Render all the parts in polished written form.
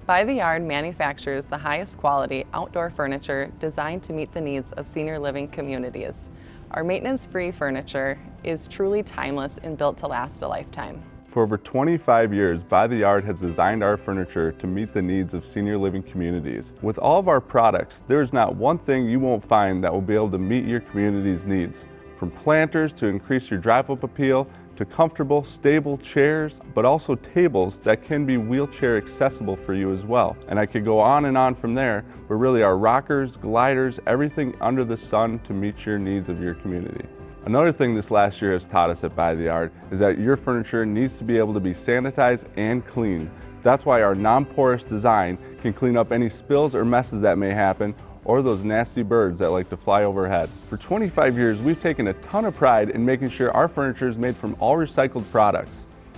By the Yard manufactures the highest quality outdoor furniture designed to meet the needs of senior living communities. Our maintenance-free furniture is truly timeless and built to last a lifetime. For over 25 years, By the Yard has designed our furniture to meet the needs of senior living communities. With all of our products, there is not one thing you won't find that will be able to meet your community's needs. From planters to increase your drive-up appeal, to comfortable, stable chairs, but also tables that can be wheelchair accessible for you as well. And I could go on and on from there, but really our rockers, gliders, everything under the sun to meet your needs of your community. Another thing this last year has taught us at By the Yard is that your furniture needs to be able to be sanitized and cleaned. That's why our non-porous design can clean up any spills or messes that may happen, or those nasty birds that like to fly overhead. For 25 years, we've taken a ton of pride in making sure our furniture is made from all recycled products.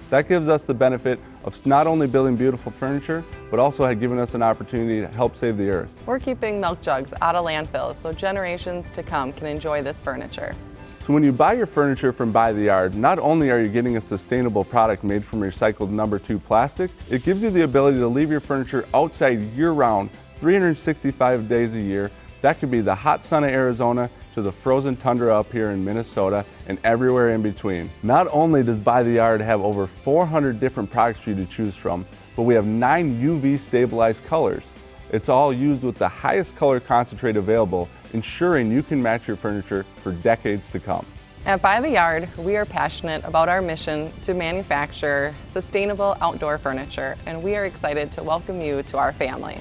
That gives us the benefit of not only building beautiful furniture, but also had given us an opportunity to help save the earth. We're keeping milk jugs out of landfills so generations to come can enjoy this furniture. So when you buy your furniture from By the Yard, not only are you getting a sustainable product made from recycled No. 2 plastic, it gives you the ability to leave your furniture outside year-round, 365 days a year. That could be the hot sun of Arizona to the frozen tundra up here in Minnesota and everywhere in between. Not only does By the Yard have over 400 different products for you to choose from, but we have 9 UV stabilized colors. It's all used with the highest color concentrate available, ensuring you can match your furniture for decades to come. At By the Yard, we are passionate about our mission to manufacture sustainable outdoor furniture, and we are excited to welcome you to our family.